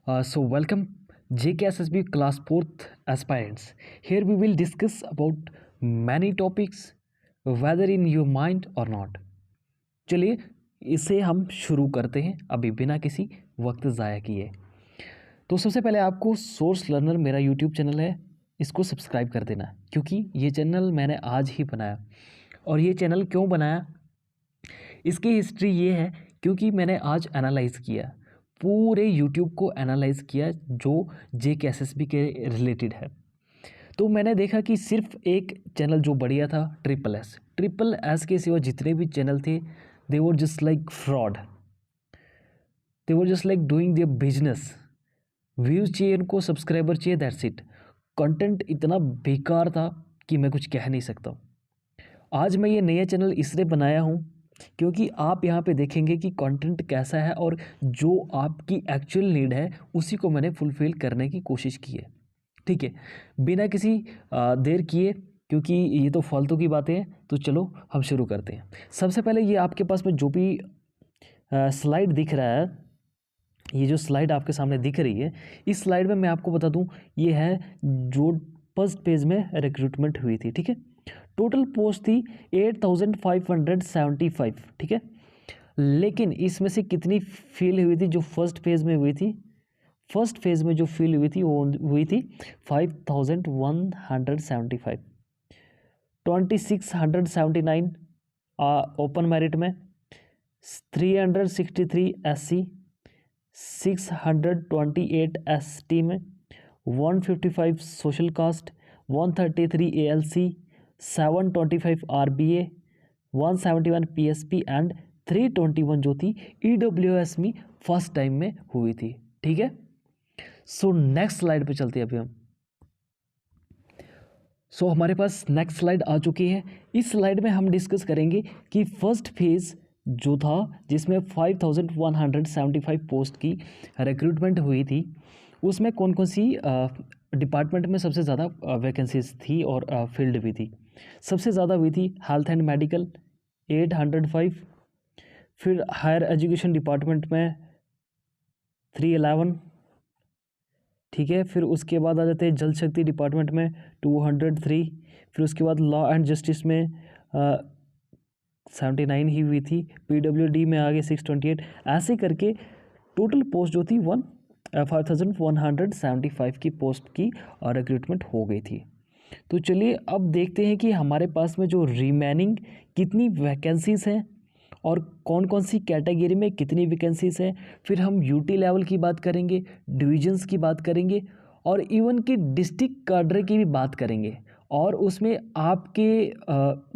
Welcome JKSSB Class 4th aspirants. Here we will discuss about many topics, whether in your mind or not. चलिए इसे हम शुरू करते हैं अभी बिना किसी वक्त ज़ाया किए। तो सबसे पहले आपको सोर्स लर्नर मेरा यूट्यूब चैनल है, इसको सब्सक्राइब कर देना, क्योंकि ये चैनल मैंने आज ही बनाया। और ये चैनल क्यों बनाया, इसकी हिस्ट्री ये है क्योंकि मैंने आज एनालाइज़ किया, पूरे यूट्यूब को एनालाइज़ किया जो JKSSB के रिलेटेड है। तो मैंने देखा कि सिर्फ एक चैनल जो बढ़िया था, ट्रिपल एस के सिवा जितने भी चैनल थे, they were just like fraud, they were just like doing their business. Views चाहिए उनको, सब्सक्राइबर चाहिए, दैट्स इट। कंटेंट इतना बेकार था कि मैं कुछ कह नहीं सकता। आज मैं ये नया चैनल इसलिए बनाया हूँ क्योंकि आप यहाँ पे देखेंगे कि कंटेंट कैसा है और जो आपकी एक्चुअल नीड है उसी को मैंने फुलफ़िल करने की कोशिश की है। ठीक है, बिना किसी देर किए, क्योंकि ये तो फालतू की बातें हैं, तो चलो हम शुरू करते हैं। सबसे पहले ये आपके पास में जो भी स्लाइड दिख रहा है, ये जो स्लाइड आपके सामने दिख रही है, इस स्लाइड में मैं आपको बता दूं, ये है जो फर्स्ट पेज में रिक्रूटमेंट हुई थी। ठीक है, टोटल पोस्ट थी 8575। ठीक है, लेकिन इसमें से कितनी फिल हुई थी जो फर्स्ट फेज़ में हुई थी? फर्स्ट फेज़ में जो फिल हुई थी वो हुई थी 5175। 2679 ओपन मेरिट में, 363 SC, 628 ST में, 155 social caste, 133 ALC, 725 RBA, 171 PSP and 321 जो थी EWS में फर्स्ट टाइम में हुई थी। ठीक है, सो नेक्स्ट स्लाइड पे चलते हैं अभी हम। सो हमारे पास नेक्स्ट स्लाइड आ चुकी है। इस स्लाइड में हम डिस्कस करेंगे कि फर्स्ट फेज़ जो था जिसमें 5175 पोस्ट की रिक्रूटमेंट हुई थी, उसमें कौन कौन सी डिपार्टमेंट में सबसे ज़्यादा वैकेंसीज थी और फील्ड भी थी। सबसे ज़्यादा हुई थी हेल्थ एंड मेडिकल 805, फिर हायर एजुकेशन डिपार्टमेंट में 311। ठीक है, फिर उसके बाद आ जाते हैं जल शक्ति डिपार्टमेंट में 203, फिर उसके बाद लॉ एंड जस्टिस में 79 ही हुई थी, PWD में आगे 628। ऐसे करके टोटल पोस्ट जो थी 5175 की पोस्ट की रिक्रूटमेंट हो गई थी। तो चलिए अब देखते हैं कि हमारे पास में जो रिमेनिंग कितनी वैकेंसीज़ हैं और कौन कौन सी कैटेगरी में कितनी वैकेंसीज़ हैं। फिर हम यूटी लेवल की बात करेंगे, डिविजन्स की बात करेंगे और इवन की डिस्ट्रिक्ट कैडर की भी बात करेंगे, और उसमें आपके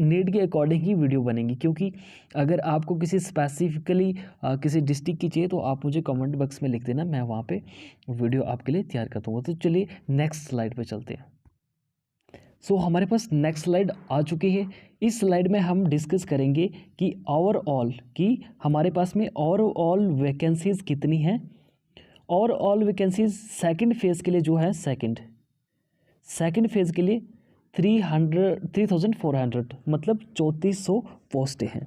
नीड के अकॉर्डिंग ही वीडियो बनेगी। क्योंकि अगर आपको किसी स्पेसिफिकली किसी डिस्ट्रिक्ट की चाहिए तो आप मुझे कमेंट बॉक्स में लिख देना, मैं वहाँ पे वीडियो आपके लिए तैयार कर दूँगा। तो चलिए नेक्स्ट स्लाइड पे चलते हैं। सो हमारे पास नेक्स्ट स्लाइड आ चुकी है। इस स्लाइड में हम डिस्कस करेंगे कि ओवरऑल की हमारे पास में ओवरऑल वैकेंसीज़ कितनी हैं। ओवरऑल वैकेंसीज सेकंड फेज़ के लिए जो है, सेकंड फेज़ के लिए 3400 मतलब 3400 पोस्टें हैं।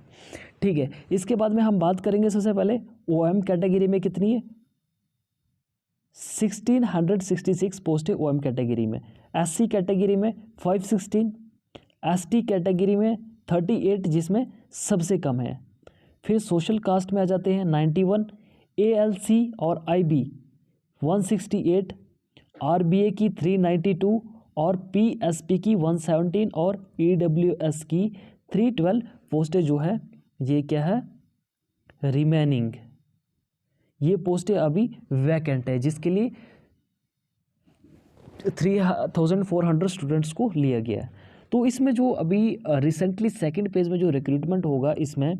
ठीक है, इसके बाद में हम बात करेंगे सबसे पहले OM कैटेगरी में कितनी है। 1666 पोस्टें OM कैटेगरी में, SC कैटेगरी में 516, ST कैटेगरी में 38 जिसमें सबसे कम है। फिर सोशल कास्ट में आ जाते हैं 91, ALC और IB 168, RBA की 392 और PSP की 117 और EWS की 312 पोस्टें जो है ये क्या है, रिमेनिंग। ये पोस्टें अभी वैकेंट है जिसके लिए 3400 स्टूडेंट्स को लिया गया है। तो इसमें जो अभी रिसेंटली सेकंड पेज में जो रिक्रूटमेंट होगा, इसमें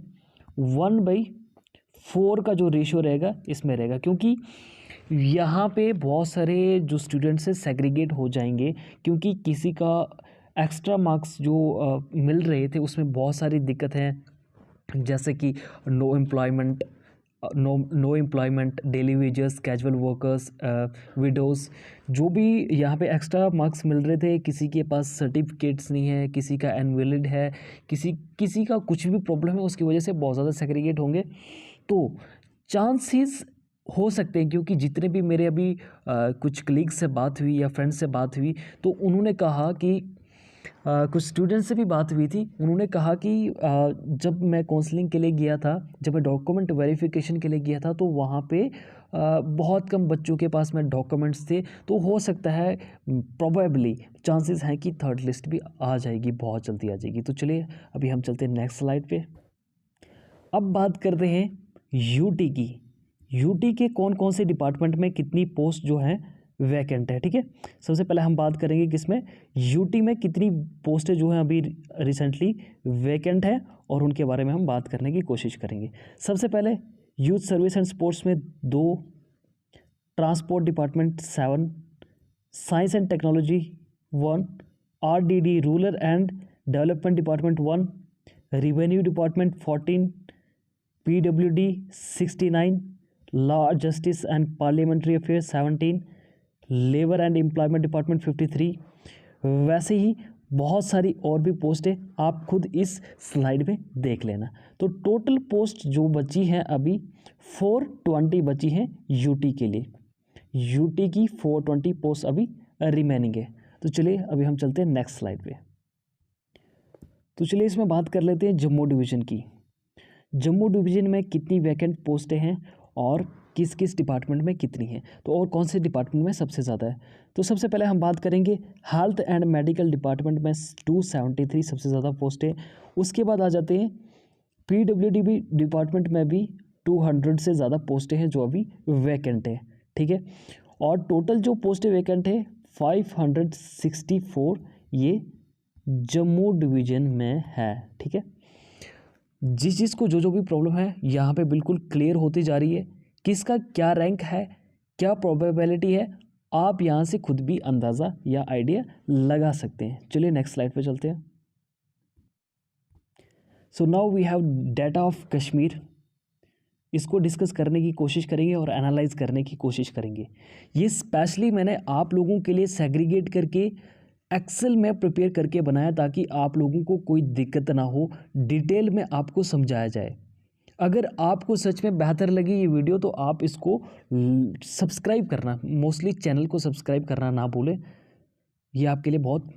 1/4 का जो रेशियो रहेगा इसमें रहेगा, क्योंकि यहाँ पे बहुत सारे जो स्टूडेंट्स हैं सेग्रीगेट हो जाएंगे, क्योंकि किसी का एक्स्ट्रा मार्क्स जो मिल रहे थे उसमें बहुत सारी दिक्कत हैं, जैसे कि know employment, daily wages, casual workers, widows, जो भी यहाँ पे एक्स्ट्रा मार्क्स मिल रहे थे, किसी के पास सर्टिफिकेट्स नहीं है, किसी का इनवैलिड है, किसी का कुछ भी प्रॉब्लम है, उसकी वजह से बहुत ज़्यादा सेग्रीगेट होंगे। तो चांसेस हो सकते हैं, क्योंकि जितने भी मेरे अभी कुछ कलीग से बात हुई या फ्रेंड से बात हुई, तो उन्होंने कहा कि कुछ स्टूडेंट से भी बात हुई थी, उन्होंने कहा कि जब मैं काउंसलिंग के लिए गया था, जब मैं डॉक्यूमेंट वेरिफिकेशन के लिए गया था, तो वहाँ पे बहुत कम बच्चों के पास में डॉक्यूमेंट्स थे। तो हो सकता है, प्रोबेबली चांसेस हैं कि थर्ड लिस्ट भी आ जाएगी, बहुत जल्दी आ जाएगी। तो चलिए अभी हम चलते हैं नेक्स्ट स्लाइड पे। अब बात करते हैं यूटी की। यूटी के कौन कौन से डिपार्टमेंट में कितनी पोस्ट जो है वैकेंट है, ठीक है। सबसे पहले हम बात करेंगे किसमें, यूटी में कितनी पोस्टें जो हैं अभी रिसेंटली वैकेंट है, और उनके बारे में हम बात करने की कोशिश करेंगे। सबसे पहले यूथ सर्विस एंड स्पोर्ट्स में 2, transport department 7, science and technology 1, RDD rural and development department 1, revenue department 14, PWD 69, law justice and parliamentary affairs 17, labour and employment department 53। वैसे ही बहुत सारी और भी पोस्ट है, आप खुद इस स्लाइड में देख लेना। तो टोटल पोस्ट जो बची हैं अभी 420 बची हैं यूटी के लिए। यूटी की 420 पोस्ट अभी रिमेनिंग है। तो चलिए अभी हम चलते हैं नेक्स्ट स्लाइड पे। तो चलिए इसमें बात कर लेते हैं जम्मू डिवीज़न की। जम्मू डिवीज़न में कितनी वैकेंट पोस्टें हैं और किस किस डिपार्टमेंट में कितनी हैं, तो और कौन से डिपार्टमेंट में सबसे ज़्यादा है। तो सबसे पहले हम बात करेंगे हेल्थ एंड मेडिकल डिपार्टमेंट में 273 सबसे ज़्यादा पोस्टें। उसके बाद आ जाते हैं पीडब्ल्यूडी डिपार्टमेंट में भी 200 से ज़्यादा पोस्टें हैं जो अभी वैकेंट है, ठीक है। और टोटल जो पोस्टें वैकेंट है 564, ये जम्मू डिवीज़न में है, ठीक है। जिस चीज़ को जो भी प्रॉब्लम है यहाँ पे बिल्कुल क्लियर होती जा रही है, किसका क्या रैंक है, क्या प्रोबेबिलिटी है, आप यहाँ से खुद भी अंदाज़ा या आइडिया लगा सकते हैं। चलिए नेक्स्ट स्लाइड पे चलते हैं। So now we have data of Kashmir. इसको डिस्कस करने की कोशिश करेंगे और एनालाइज करने की कोशिश करेंगे। ये स्पेशली मैंने आप लोगों के लिए सेग्रीगेट करके एक्सेल में प्रिपेयर करके बनाया, ताकि आप लोगों को कोई दिक्कत ना हो, डिटेल में आपको समझाया जाए। अगर आपको सच में बेहतर लगी ये वीडियो, तो आप इसको सब्सक्राइब करना, मोस्टली चैनल को सब्सक्राइब करना ना भूलें। ये आपके लिए बहुत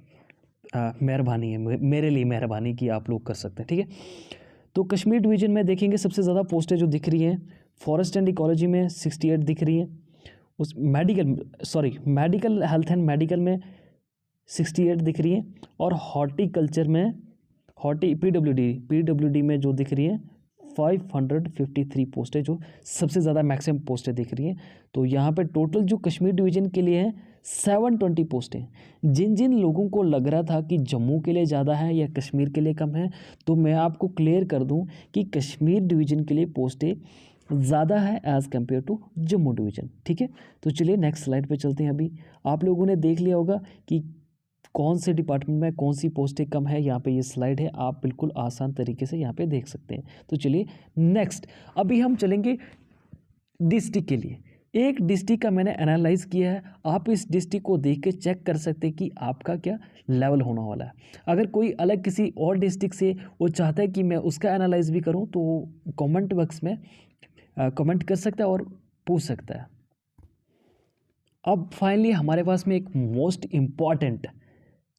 मेहरबानी है, मेरे लिए मेहरबानी की आप लोग कर सकते हैं, ठीक है। तो कश्मीर डिवीज़न में देखेंगे सबसे ज़्यादा पोस्टें जो दिख रही हैं, फॉरेस्ट एंड इकोलॉजी में 68 दिख रही हैं, उस मेडिकल हेल्थ एंड मेडिकल में 68 दिख रही हैं, और हॉर्टिकल्चर में पीडब्ल्यूडी में जो दिख रही हैं 553 पोस्टें जो सबसे ज़्यादा मैक्सिमम पोस्टें दिख रही हैं। तो यहाँ पे टोटल जो कश्मीर डिवीज़न के लिए हैं 720 पोस्टें। जिन जिन लोगों को लग रहा था कि जम्मू के लिए ज़्यादा है या कश्मीर के लिए कम है, तो मैं आपको क्लियर कर दूं कि कश्मीर डिवीज़न के लिए पोस्टें ज़्यादा है as compared to Jammu division, ठीक है। तो चलिए नेक्स्ट स्लाइड पे चलते हैं। अभी आप लोगों ने देख लिया होगा कि कौन से डिपार्टमेंट में कौन सी पोस्टें कम है, यहाँ पे ये स्लाइड है, आप बिल्कुल आसान तरीके से यहाँ पे देख सकते हैं। तो चलिए नेक्स्ट, अभी हम चलेंगे डिस्ट्रिक्ट के लिए। एक डिस्ट्रिक्ट का मैंने एनालाइज किया है, आप इस डिस्ट्रिक्ट को देख के चेक कर सकते हैं कि आपका क्या लेवल होने वाला है। अगर कोई अलग किसी और डिस्ट्रिक्ट से वो चाहता है कि मैं उसका एनालाइज भी करूँ, तो कमेंट बॉक्स में कमेंट कर सकता है और पूछ सकता है। अब फाइनली हमारे पास में एक मोस्ट इम्पॉर्टेंट,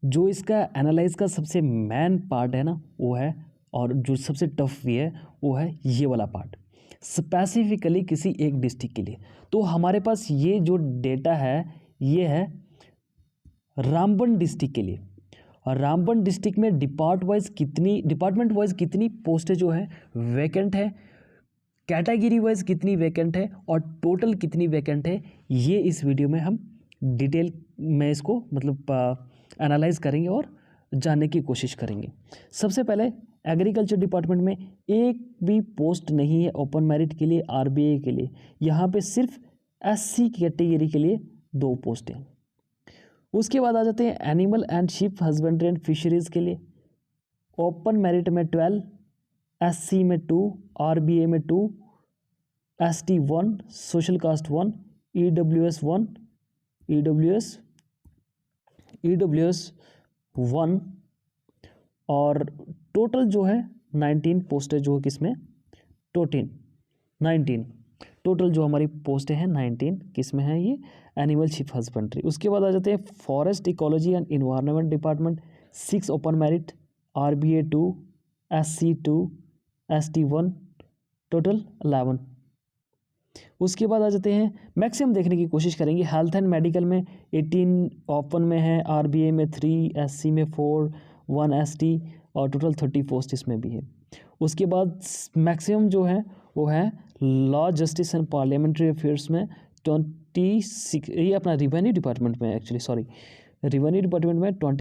जो इसका एनालाइज का सबसे मेन पार्ट है ना, वो है, और जो सबसे टफ भी है वो है ये वाला पार्ट, स्पेसिफिकली किसी एक डिस्ट्रिक्ट के लिए। तो हमारे पास ये जो डेटा है ये है रामबन डिस्ट्रिक्ट के लिए। और रामबन डिस्ट्रिक्ट में डिपार्टमेंट वाइज कितनी पोस्टें जो है वैकेंट है, कैटेगरी वाइज कितनी वैकेंट है, और टोटल कितनी वैकेंट है, ये इस वीडियो में हम डिटेल में इसको मतलब एनालाइज करेंगे और जानने की कोशिश करेंगे। सबसे पहले एग्रीकल्चर डिपार्टमेंट में एक भी पोस्ट नहीं है ओपन मेरिट के लिए, आरबीए के लिए। यहाँ पे सिर्फ एससी कैटेगरी के लिए 2 पोस्ट हैं। उसके बाद आ जाते हैं animal and ship husbandry and fisheries के लिए, ओपन मेरिट में 12, एससी में 2, आरबीए में 2, ST 1, social caste 1, EWS 1, EWS 1, और टोटल जो है 19 पोस्टें जो किसमें 19 टोटल जो हमारी पोस्ट है 19 किस में है ये, एनिमल शिप हस्बेंड्री। उसके बाद आ जाते हैं forest ecology and environment department 6 open merit, RBA 2, SC 2, ST 1, total 11। उसके बाद आ जाते हैं मैक्सिमम देखने की कोशिश करेंगे। हेल्थ एंड मेडिकल में 18 ओपन में है, RBA में 3, SC में 4, 1 ST और टोटल 30 पोस्ट इसमें भी है। उसके बाद मैक्सिमम जो है वो है law justice and parliamentary affairs में 26, ये अपना रिवेन्यू डिपार्टमेंट में एक्चुअली, सॉरी, रिवेन्यू डिपार्टमेंट में